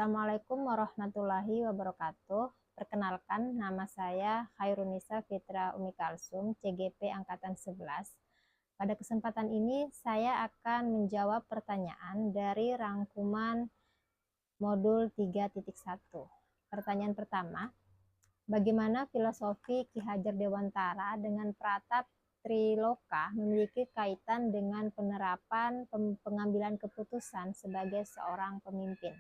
Assalamualaikum warahmatullahi wabarakatuh. Perkenalkan, nama saya Khairunisa Fitra Umi Kalsum, CGP Angkatan 11. Pada kesempatan ini, saya akan menjawab pertanyaan dari rangkuman modul 3.1. Pertanyaan pertama, bagaimana filosofi Ki Hajar Dewantara dengan Pratap Triloka memiliki kaitan dengan penerapan pengambilan keputusan sebagai seorang pemimpin?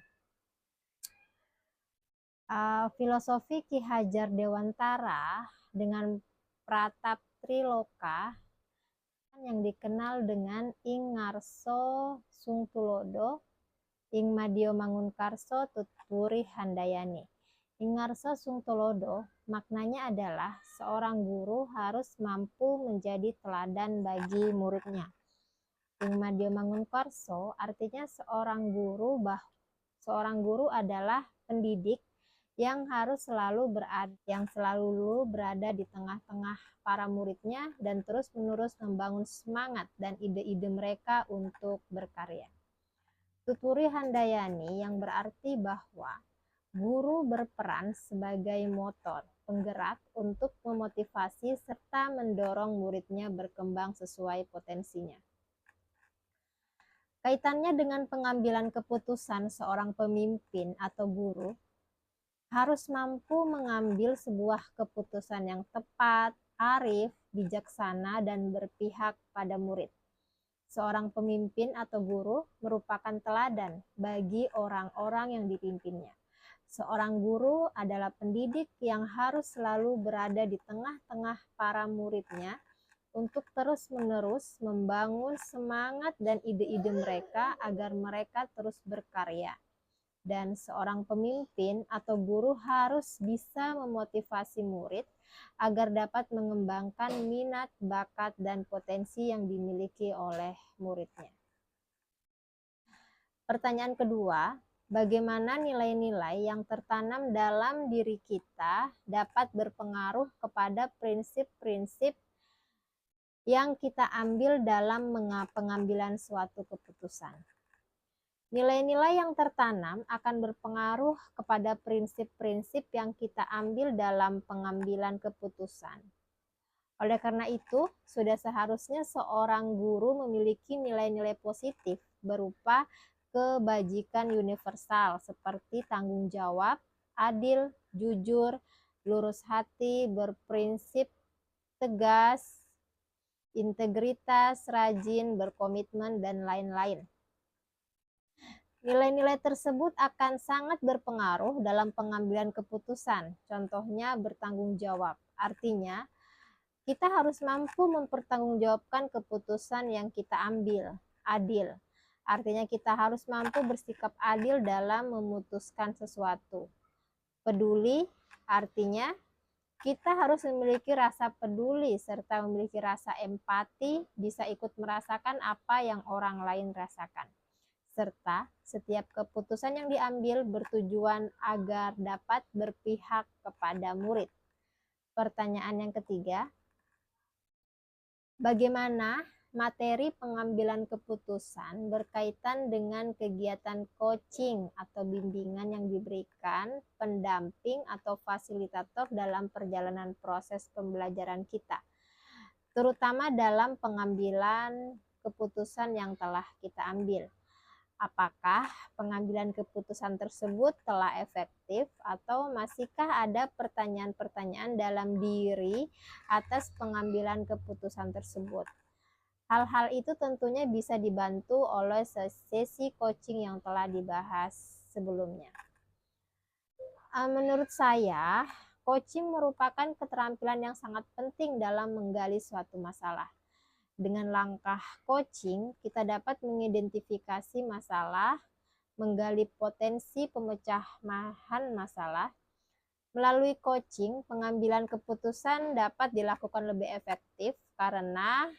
Filosofi Ki Hajar Dewantara dengan Pratap Triloka yang dikenal dengan Ing Ngarso Sungtulodo, Ing Madio Mangunkarso Tuturi Handayani. Ing Ngarso Sungtulodo maknanya adalah seorang guru harus mampu menjadi teladan bagi muridnya. Ing Madio Mangunkarso artinya seorang guru adalah pendidik yang selalu berada di tengah-tengah para muridnya dan terus-menerus membangun semangat dan ide-ide mereka untuk berkarya. Tuturi Handayani yang berarti bahwa guru berperan sebagai motor, penggerak untuk memotivasi serta mendorong muridnya berkembang sesuai potensinya. Kaitannya dengan pengambilan keputusan seorang pemimpin atau guru, harus mampu mengambil sebuah keputusan yang tepat, arif, bijaksana, dan berpihak pada murid. Seorang pemimpin atau guru merupakan teladan bagi orang-orang yang dipimpinnya. Seorang guru adalah pendidik yang harus selalu berada di tengah-tengah para muridnya untuk terus-menerus membangun semangat dan ide-ide mereka agar mereka terus berkarya. Dan seorang pemimpin atau guru harus bisa memotivasi murid agar dapat mengembangkan minat, bakat, dan potensi yang dimiliki oleh muridnya. Pertanyaan kedua, bagaimana nilai-nilai yang tertanam dalam diri kita dapat berpengaruh kepada prinsip-prinsip yang kita ambil dalam pengambilan suatu keputusan? Nilai-nilai yang tertanam akan berpengaruh kepada prinsip-prinsip yang kita ambil dalam pengambilan keputusan. Oleh karena itu, sudah seharusnya seorang guru memiliki nilai-nilai positif berupa kebajikan universal seperti tanggung jawab, adil, jujur, lurus hati, berprinsip, tegas, integritas, rajin, berkomitmen, dan lain-lain. Nilai-nilai tersebut akan sangat berpengaruh dalam pengambilan keputusan. Contohnya bertanggung jawab. Artinya, kita harus mampu mempertanggungjawabkan keputusan yang kita ambil. Adil. Artinya kita harus mampu bersikap adil dalam memutuskan sesuatu. Peduli. Artinya kita harus memiliki rasa peduli serta memiliki rasa empati, bisa ikut merasakan apa yang orang lain rasakan. Serta setiap keputusan yang diambil bertujuan agar dapat berpihak kepada murid. Pertanyaan yang ketiga, bagaimana materi pengambilan keputusan berkaitan dengan kegiatan coaching atau bimbingan yang diberikan pendamping atau fasilitator dalam perjalanan proses pembelajaran kita, terutama dalam pengambilan keputusan yang telah kita ambil? Apakah pengambilan keputusan tersebut telah efektif atau masihkah ada pertanyaan-pertanyaan dalam diri atas pengambilan keputusan tersebut? Hal-hal itu tentunya bisa dibantu oleh sesi coaching yang telah dibahas sebelumnya. Menurut saya, coaching merupakan keterampilan yang sangat penting dalam menggali suatu masalah. Dengan langkah coaching, kita dapat mengidentifikasi masalah, menggali potensi pemecahan masalah. Melalui coaching, pengambilan keputusan dapat dilakukan lebih efektif karena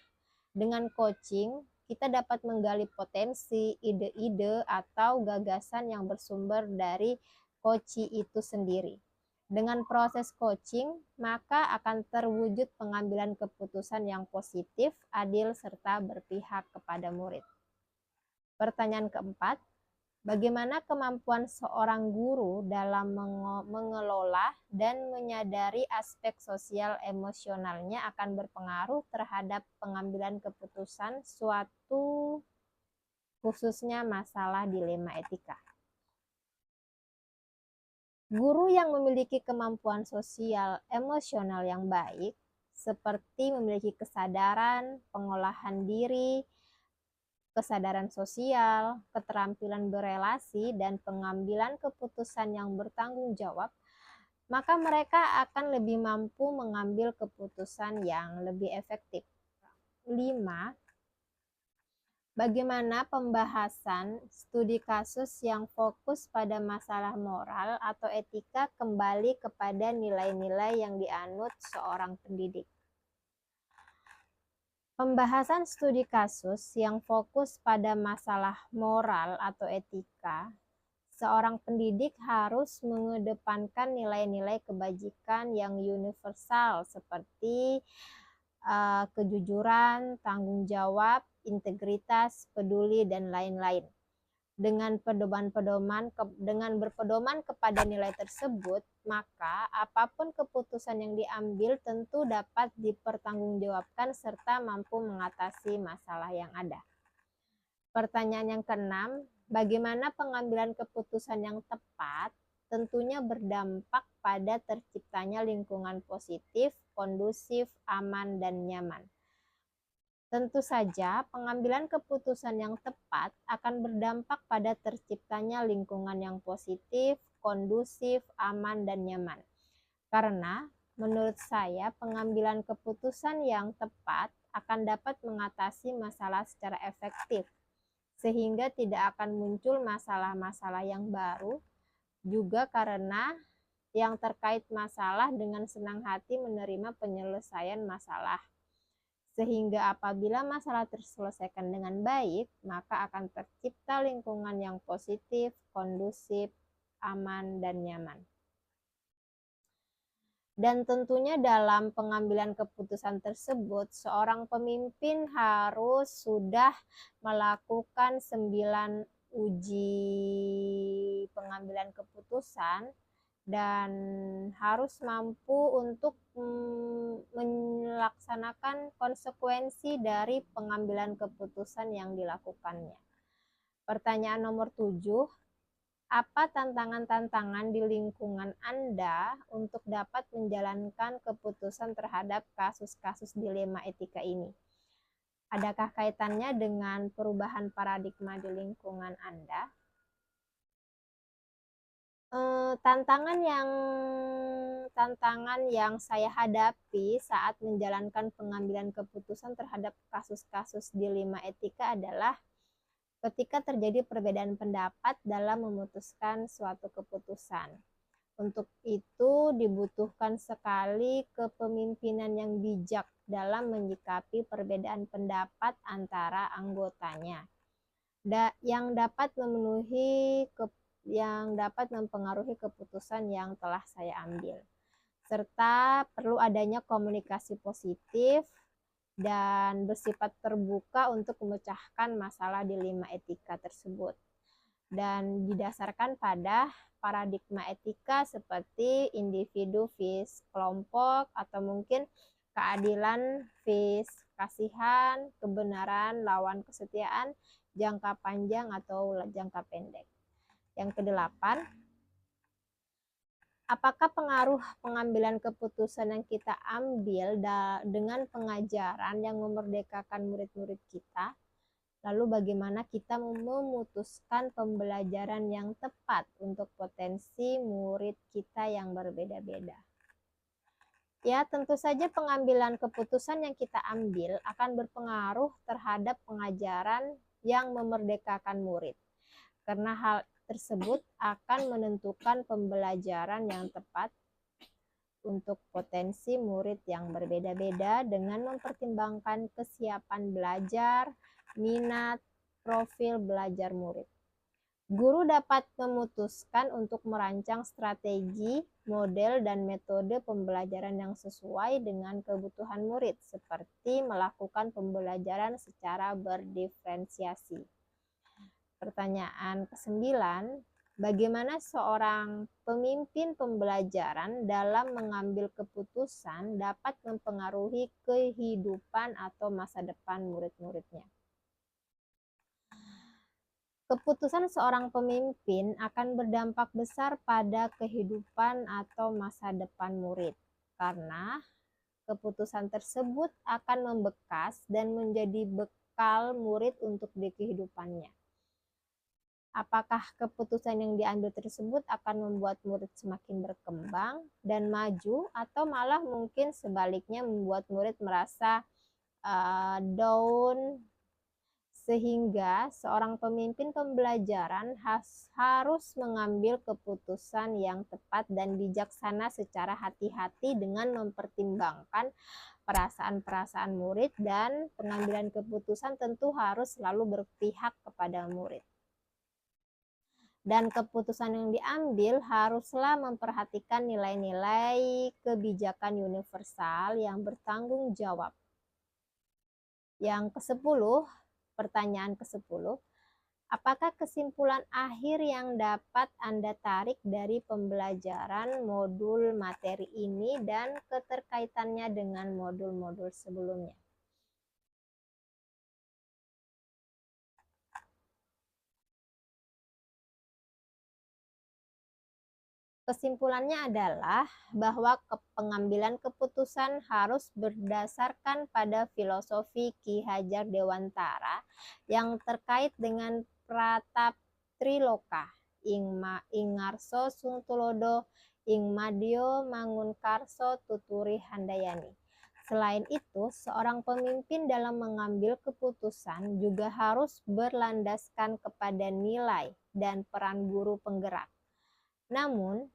dengan coaching, kita dapat menggali potensi, ide-ide, atau gagasan yang bersumber dari coachee itu sendiri. Dengan proses coaching, maka akan terwujud pengambilan keputusan yang positif, adil, serta berpihak kepada murid. Pertanyaan keempat, Bagaimana kemampuan seorang guru dalam mengelola dan menyadari aspek sosial emosionalnya akan berpengaruh terhadap pengambilan keputusan suatu, khususnya masalah dilema etika. Guru yang memiliki kemampuan sosial emosional yang baik, seperti memiliki kesadaran, pengolahan diri, kesadaran sosial, keterampilan berelasi, dan pengambilan keputusan yang bertanggung jawab, maka mereka akan lebih mampu mengambil keputusan yang lebih efektif. 5. Bagaimana pembahasan studi kasus yang fokus pada masalah moral atau etika kembali kepada nilai-nilai yang dianut seorang pendidik. Pembahasan studi kasus yang fokus pada masalah moral atau etika, seorang pendidik harus mengedepankan nilai-nilai kebajikan yang universal seperti kejujuran, tanggung jawab, integritas, peduli, dan lain-lain. Dengan berpedoman kepada nilai tersebut, maka apapun keputusan yang diambil tentu dapat dipertanggungjawabkan serta mampu mengatasi masalah yang ada. Pertanyaan yang keenam, bagaimana pengambilan keputusan yang tepat tentunya berdampak pada terciptanya lingkungan positif, kondusif, aman, dan nyaman. Tentu saja, pengambilan keputusan yang tepat akan berdampak pada terciptanya lingkungan yang positif, kondusif, aman, dan nyaman. Karena, menurut saya, pengambilan keputusan yang tepat akan dapat mengatasi masalah secara efektif, sehingga tidak akan muncul masalah-masalah yang baru, juga karena yang terkait masalah dengan senang hati menerima penyelesaian masalah. Sehingga apabila masalah terselesaikan dengan baik, maka akan tercipta lingkungan yang positif, kondusif, aman, dan nyaman. Dan tentunya dalam pengambilan keputusan tersebut, seorang pemimpin harus sudah melakukan 9 uji pengambilan keputusan dan harus mampu untuk melaksanakan konsekuensi dari pengambilan keputusan yang dilakukannya. Pertanyaan nomor 7, apa tantangan-tantangan di lingkungan Anda untuk dapat menjalankan keputusan terhadap kasus-kasus dilema etika ini? Adakah kaitannya dengan perubahan paradigma di lingkungan Anda? Tantangan yang saya hadapi saat menjalankan pengambilan keputusan terhadap kasus-kasus dilema etika adalah ketika terjadi perbedaan pendapat dalam memutuskan suatu keputusan. Untuk itu dibutuhkan sekali kepemimpinan yang bijak dalam menyikapi perbedaan pendapat antara anggotanya, yang dapat mempengaruhi keputusan yang telah saya ambil. Serta perlu adanya komunikasi positif dan bersifat terbuka untuk memecahkan masalah dilema etika tersebut. Dan didasarkan pada paradigma etika seperti individu vis kelompok, atau mungkin keadilan vis kasihan, kebenaran lawan kesetiaan, jangka panjang atau jangka pendek. Yang kedelapan, apakah pengaruh pengambilan keputusan yang kita ambil dengan pengajaran yang memerdekakan murid-murid kita? Lalu bagaimana kita memutuskan pembelajaran yang tepat untuk potensi murid kita yang berbeda-beda? Ya, tentu saja pengambilan keputusan yang kita ambil akan berpengaruh terhadap pengajaran yang memerdekakan murid. Karena hal tersebut akan menentukan pembelajaran yang tepat untuk potensi murid yang berbeda-beda dengan mempertimbangkan kesiapan belajar, minat, profil belajar murid. Guru dapat memutuskan untuk merancang strategi, model, dan metode pembelajaran yang sesuai dengan kebutuhan murid, seperti melakukan pembelajaran secara berdiferensiasi. Pertanyaan ke-9, bagaimana seorang pemimpin pembelajaran dalam mengambil keputusan dapat mempengaruhi kehidupan atau masa depan murid-muridnya? Keputusan seorang pemimpin akan berdampak besar pada kehidupan atau masa depan murid, karena keputusan tersebut akan membekas dan menjadi bekal murid untuk di kehidupannya. Apakah keputusan yang diambil tersebut akan membuat murid semakin berkembang dan maju, atau malah mungkin sebaliknya membuat murid merasa down, sehingga seorang pemimpin pembelajaran harus mengambil keputusan yang tepat dan bijaksana secara hati-hati dengan mempertimbangkan perasaan-perasaan murid, dan pengambilan keputusan tentu harus selalu berpihak kepada murid. Dan keputusan yang diambil haruslah memperhatikan nilai-nilai kebijakan universal yang bertanggung jawab. Yang ke-10, pertanyaan ke-10, apakah kesimpulan akhir yang dapat Anda tarik dari pembelajaran modul materi ini dan keterkaitannya dengan modul-modul sebelumnya? Kesimpulannya adalah bahwa pengambilan keputusan harus berdasarkan pada filosofi Ki Hajar Dewantara yang terkait dengan pratap triloka, Ingarso Sungtulodo, Ingmadio Mangunkarso Tuturi Handayani. Selain itu, seorang pemimpin dalam mengambil keputusan juga harus berlandaskan kepada nilai dan peran guru penggerak. Namun,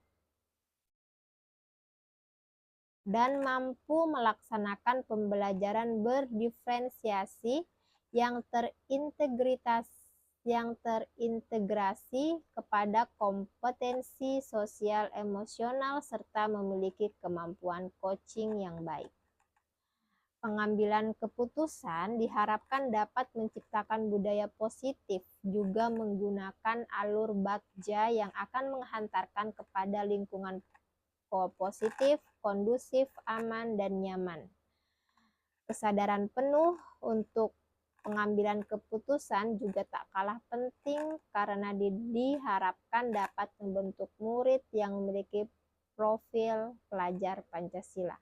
dan mampu melaksanakan pembelajaran berdiferensiasi yang terintegrasi kepada kompetensi sosial emosional serta memiliki kemampuan coaching yang baik. Pengambilan keputusan diharapkan dapat menciptakan budaya positif, juga menggunakan alur bagja yang akan menghantarkan kepada lingkungan positif, kondusif, aman, dan nyaman. Kesadaran penuh untuk pengambilan keputusan juga tak kalah penting karena diharapkan dapat membentuk murid yang memiliki profil pelajar Pancasila.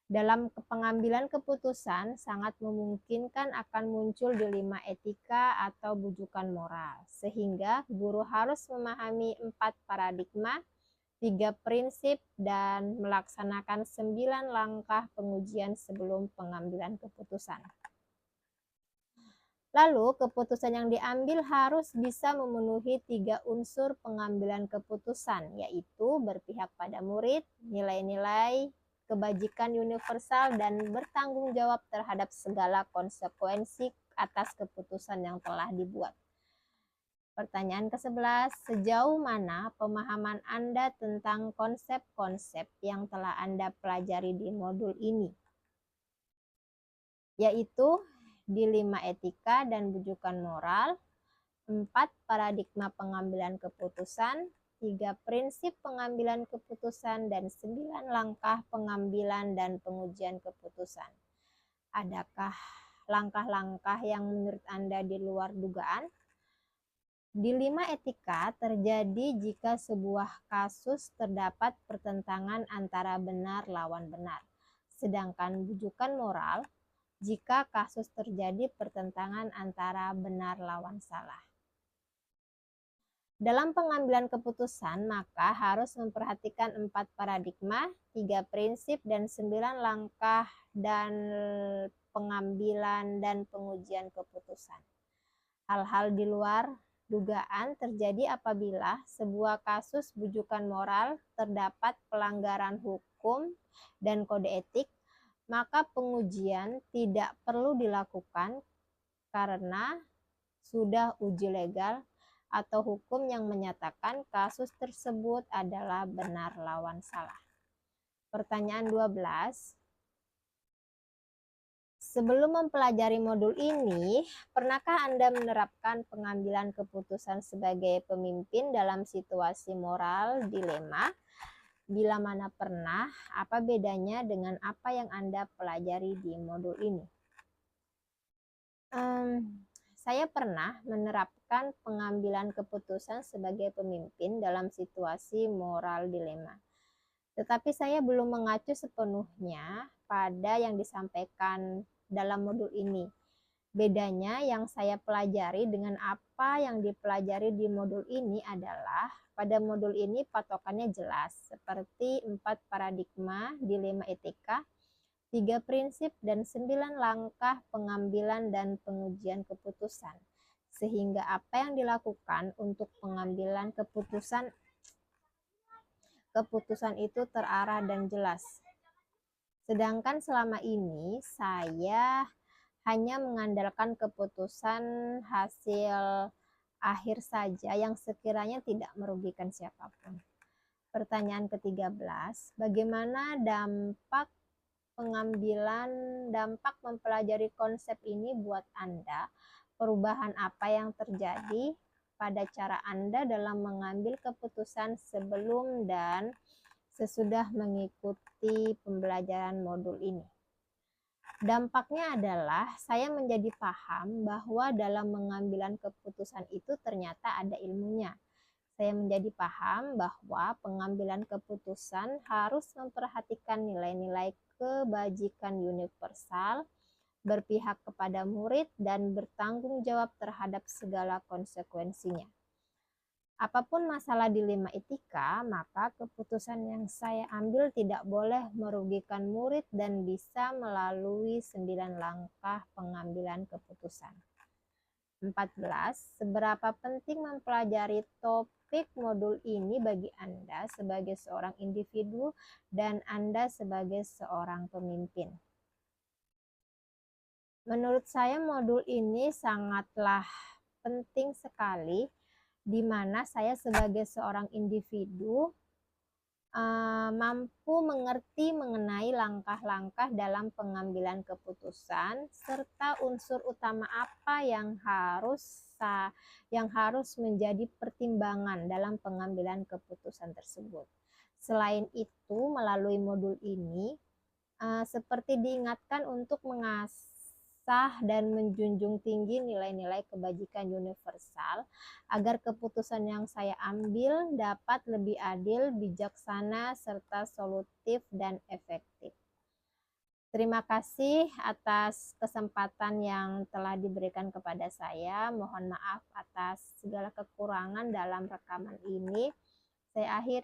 Dalam pengambilan keputusan sangat memungkinkan akan muncul dilema etika atau bujukan moral, sehingga guru harus memahami 4 paradigma, 3 prinsip, dan melaksanakan 9 langkah pengujian sebelum pengambilan keputusan. Lalu, keputusan yang diambil harus bisa memenuhi 3 unsur pengambilan keputusan, yaitu berpihak pada murid, nilai-nilai kebajikan universal, dan bertanggung jawab terhadap segala konsekuensi atas keputusan yang telah dibuat. Pertanyaan ke-11, sejauh mana pemahaman Anda tentang konsep-konsep yang telah Anda pelajari di modul ini? Yaitu dilema etika dan bujukan moral, 4 paradigma pengambilan keputusan, 3 prinsip pengambilan keputusan, dan 9 langkah pengambilan dan pengujian keputusan. Adakah langkah-langkah yang menurut Anda di luar dugaan? Dilema etika terjadi jika sebuah kasus terdapat pertentangan antara benar lawan benar. Sedangkan bujukan moral jika kasus terjadi pertentangan antara benar lawan salah. Dalam pengambilan keputusan, maka harus memperhatikan 4 paradigma, 3 prinsip, dan 9 langkah dan pengambilan dan pengujian keputusan. Hal-hal di luar dugaan terjadi apabila sebuah kasus bujukan moral terdapat pelanggaran hukum dan kode etik, maka pengujian tidak perlu dilakukan karena sudah uji legal atau hukum yang menyatakan kasus tersebut adalah benar lawan salah. Pertanyaan 12. Sebelum mempelajari modul ini, pernahkah Anda menerapkan pengambilan keputusan sebagai pemimpin dalam situasi moral dilema? Bila mana pernah, apa bedanya dengan apa yang Anda pelajari di modul ini? Saya pernah menerapkan pengambilan keputusan sebagai pemimpin dalam situasi moral dilema. Tetapi saya belum mengacu sepenuhnya pada yang disampaikan dalam modul ini. Bedanya yang saya pelajari dengan apa yang dipelajari di modul ini adalah pada modul ini patokannya jelas, seperti 4 paradigma, dilema etika, 3 prinsip, dan 9 langkah pengambilan dan pengujian keputusan. Sehingga apa yang dilakukan untuk pengambilan keputusan itu terarah dan jelas. Sedangkan selama ini saya hanya mengandalkan keputusan hasil akhir saja yang sekiranya tidak merugikan siapapun. Pertanyaan ke-13, bagaimana dampak mempelajari konsep ini buat Anda? Perubahan apa yang terjadi pada cara Anda dalam mengambil keputusan sebelum dan sesudah mengikuti pembelajaran modul ini? Dampaknya adalah saya menjadi paham bahwa dalam mengambilan keputusan itu ternyata ada ilmunya. Saya menjadi paham bahwa pengambilan keputusan harus memperhatikan nilai-nilai kebajikan universal, berpihak kepada murid, dan bertanggung jawab terhadap segala konsekuensinya. Apapun masalah dilema etika, maka keputusan yang saya ambil tidak boleh merugikan murid dan bisa melalui 9 langkah pengambilan keputusan. 14. Seberapa penting mempelajari topik modul ini bagi Anda sebagai seorang individu dan Anda sebagai seorang pemimpin? Menurut saya modul ini sangatlah penting sekali, di mana saya sebagai seorang individu mampu mengerti mengenai langkah-langkah dalam pengambilan keputusan serta unsur utama apa yang harus menjadi pertimbangan dalam pengambilan keputusan tersebut. Selain itu, melalui modul ini seperti diingatkan untuk mengasah dan menjunjung tinggi nilai-nilai kebajikan universal agar keputusan yang saya ambil dapat lebih adil, bijaksana, serta solutif dan efektif. Terima kasih atas kesempatan yang telah diberikan kepada saya. Mohon maaf atas segala kekurangan dalam rekaman ini. Saya akhiri